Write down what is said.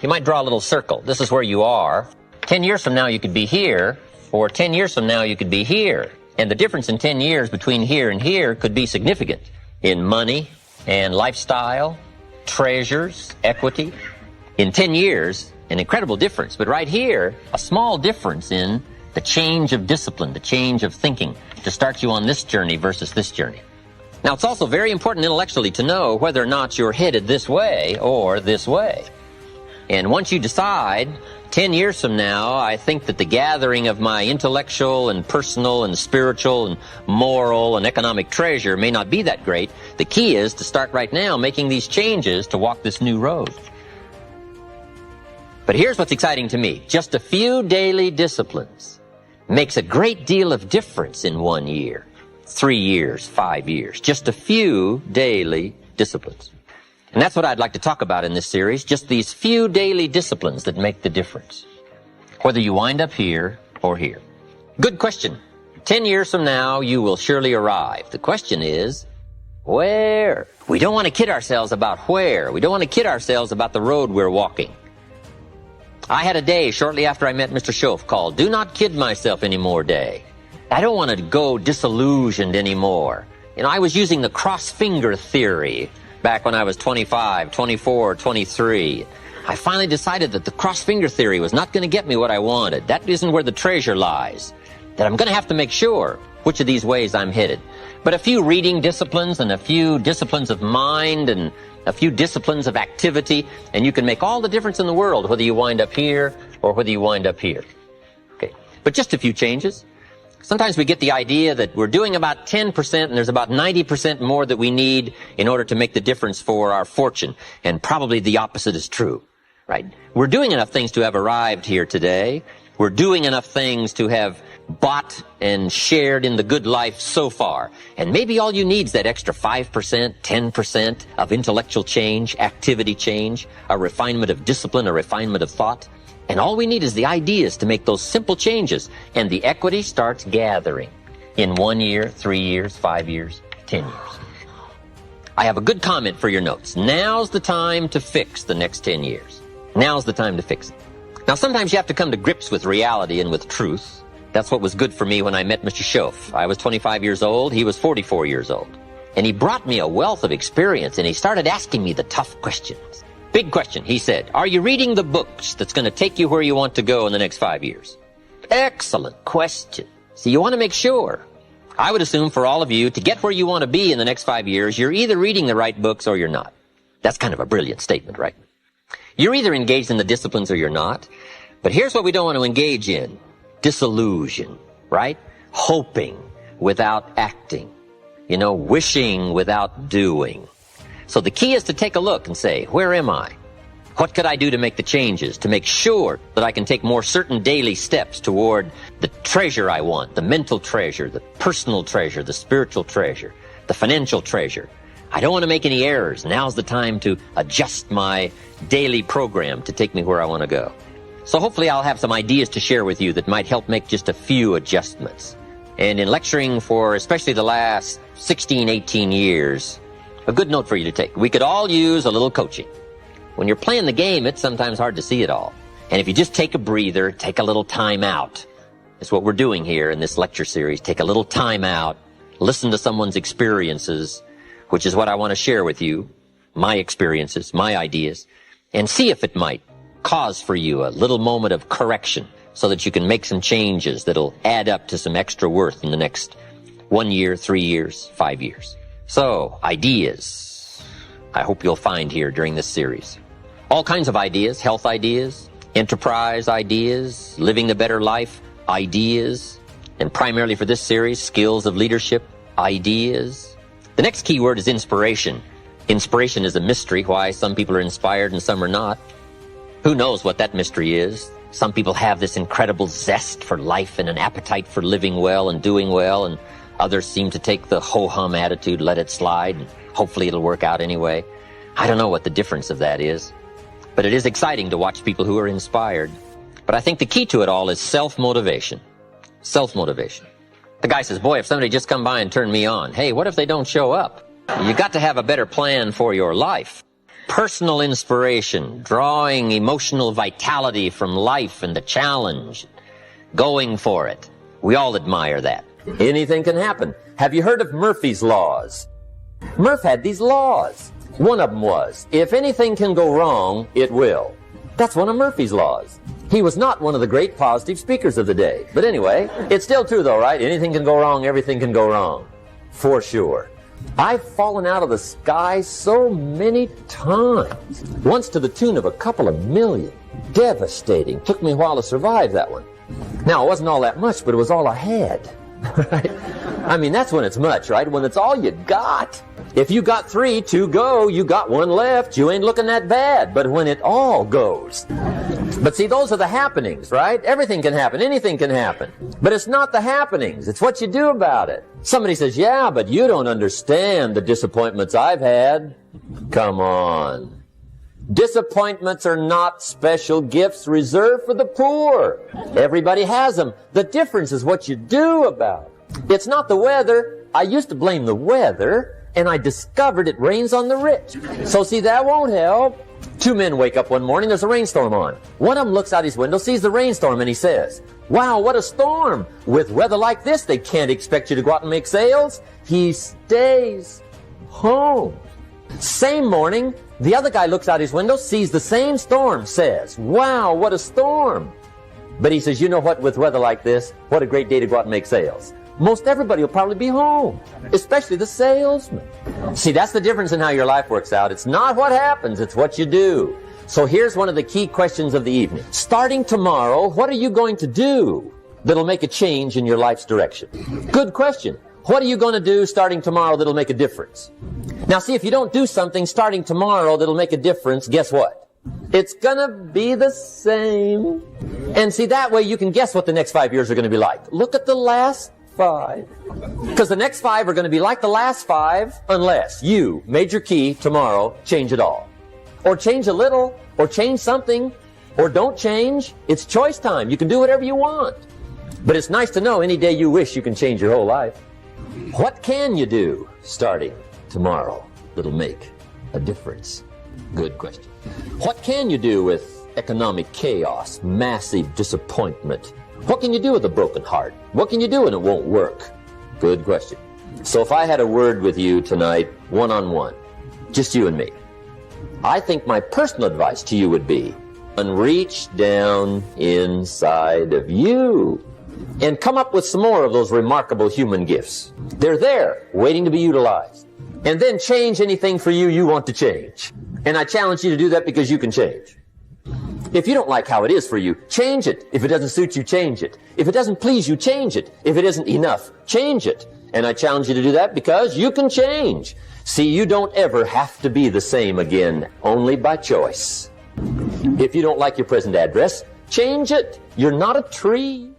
You might draw a little circle. This is where you are. 10 years from now, you could be here, or 10 years from now, you could be here. And the difference in 10 years between here and here could be significant in money and lifestyle, treasures, equity. In 10 years, an incredible difference. But right here, a small difference in the change of discipline, the change of thinking to start you on this journey versus this journey. Now, it's also very important intellectually to know whether or not you're headed this way or this way. And once you decide, 10 years from now, I think that the gathering of my intellectual and personal and spiritual and moral and economic treasure may not be that great. The key is to start right now making these changes to walk this new road. But here's what's exciting to me. Just a few daily disciplines makes a great deal of difference in 1 year, 3 years, 5 years. Just a few daily disciplines. And that's what I'd like to talk about in this series, just these few daily disciplines that make the difference, whether you wind up here or here. Good question. 10 years from now, you will surely arrive. The question is, where? We don't want to kid ourselves about where. We don't want to kid ourselves about the road we're walking. I had a day shortly after I met Mr. Schoaf called Do Not Kid Myself Anymore Day. I don't want to go disillusioned anymore. You know, I was using the cross-finger theory back when I was 25, 24, 23. I finally decided that the cross-finger theory was not going to get me what I wanted. That isn't where the treasure lies. That I'm going to have to make sure which of these ways I'm headed. But a few reading disciplines and a few disciplines of mind and a few disciplines of activity, and you can make all the difference in the world whether you wind up here or whether you wind up here. Okay, but just a few changes. Sometimes we get the idea that we're doing about 10% and there's about 90% more that we need in order to make the difference for our fortune. And probably the opposite is true, right? We're doing enough things to have arrived here today. We're doing enough things to have bought and shared in the good life so far. And maybe all you need is that extra 5%, 10% of intellectual change, activity change, a refinement of discipline, a refinement of thought. And all we need is the ideas to make those simple changes, and the equity starts gathering in 1 year, 3 years, 5 years, 10 years. I have a good comment for your notes. Now's the time to fix the next 10 years. Now's the time to fix it. Now, sometimes you have to come to grips with reality and with truth. That's what was good for me when I met Mr. Schoaf. I was 25 years old. He was 44 years old. And he brought me a wealth of experience, and he started asking me the tough questions. Big question, he said. Are you reading the books that's going to take you where you want to go in the next 5 years? Excellent question. So you want to make sure. I would assume for all of you, to get where you want to be in the next 5 years, you're either reading the right books or you're not. That's kind of a brilliant statement, right? You're either engaged in the disciplines or you're not. But here's what we don't want to engage in. Disillusion, right? Hoping without acting. You know, wishing without doing. So the key is to take a look and say, where am I? What could I do to make the changes, to make sure that I can take more certain daily steps toward the treasure I want, the mental treasure, the personal treasure, the spiritual treasure, the financial treasure. I don't want to make any errors. Now's the time to adjust my daily program to take me where I want to go. So hopefully I'll have some ideas to share with you that might help make just a few adjustments. And in lecturing for especially the last 16, 18 years, a good note for you to take. We could all use a little coaching. When you're playing the game, it's sometimes hard to see it all. And if you just take a breather, take a little time out. That's what we're doing here in this lecture series. Take a little time out, listen to someone's experiences, which is what I want to share with you, my experiences, my ideas, and see if it might cause for you a little moment of correction so that you can make some changes that'll add up to some extra worth in the next 1 year, 3 years, 5 years. So, ideas, I hope you'll find here during this series. All kinds of ideas, health ideas, enterprise ideas, living the better life ideas, and primarily for this series, skills of leadership ideas. The next key word is inspiration. Inspiration is a mystery, why some people are inspired and some are not. Who knows what that mystery is? Some people have this incredible zest for life and an appetite for living well and doing well, and others seem to take the ho-hum attitude, let it slide, and hopefully it'll work out anyway. I don't know what the difference of that is, but it is exciting to watch people who are inspired. But I think the key to it all is self-motivation. Self-motivation. The guy says, boy, if somebody just come by and turn me on, hey, what if they don't show up? You got to have a better plan for your life. personal inspiration, drawing emotional vitality from life and the challenge, going for it. We all admire that. Anything can happen. Have you heard of Murphy's Laws? Murph had these laws. One of them was, if anything can go wrong, it will. That's one of Murphy's Laws. He was not one of the great positive speakers of the day. But anyway, it's still true though, right? Anything can go wrong, everything can go wrong. For sure. I've fallen out of the sky so many times. Once to the tune of a couple of million. Devastating. Took me a while to survive that one. Now, it wasn't all that much, but it was all I had. Right? I mean, that's when it's much, right? When it's all you got. If you got 3, 2 go, you got 1 left, you ain't looking that bad. But when it all goes. But see, those are the happenings, right? Everything can happen, anything can happen. But it's not the happenings, it's what you do about it. Somebody says, yeah, but you don't understand the disappointments I've had. Come on. Disappointments are not special gifts reserved for the poor. Everybody has them. The difference is what you do about it. It's not the weather. I used to blame the weather, and I discovered it rains on the rich. So see, that won't help. 2 men wake up one morning, there's a rainstorm on. One of them looks out his window, sees the rainstorm, and he says, wow, what a storm. With weather like this, they can't expect you to go out and make sales. He stays home. Same morning, the other guy looks out his window, sees the same storm, says, wow, what a storm. But he says, you know what, with weather like this, what a great day to go out and make sales. Most everybody will probably be home, especially the salesman. See, that's the difference in how your life works out. It's not what happens, it's what you do. So here's one of the key questions of the evening. Starting tomorrow, what are you going to do that'll make a change in your life's direction? Good question. What are you going to do starting tomorrow that'll make a difference? Now see, if you don't do something starting tomorrow that'll make a difference, guess what? It's gonna be the same. And see, that way you can guess what the next 5 years are going to be like. Look at the last 5. Because the next 5 are going to be like the last 5 unless you, major key, tomorrow, change it all. Or change a little, or change something, or don't change. It's choice time. You can do whatever you want. But it's nice to know any day you wish you can change your whole life. What can you do starting tomorrow that'll make a difference? Good question. What can you do with economic chaos, massive disappointment? What can you do with a broken heart? What can you do when it won't work? Good question. So if I had a word with you tonight, one-on-one, just you and me, I think my personal advice to you would be, reach down inside of you and come up with some more of those remarkable human gifts. They're there, waiting to be utilized. And then change anything for you want to change. And I challenge you to do that because you can change. If you don't like how it is for you, change it. If it doesn't suit you, change it. If it doesn't please you, change it. If it isn't enough, change it. And I challenge you to do that because you can change. See, you don't ever have to be the same again, only by choice. If you don't like your present address, change it. You're not a tree.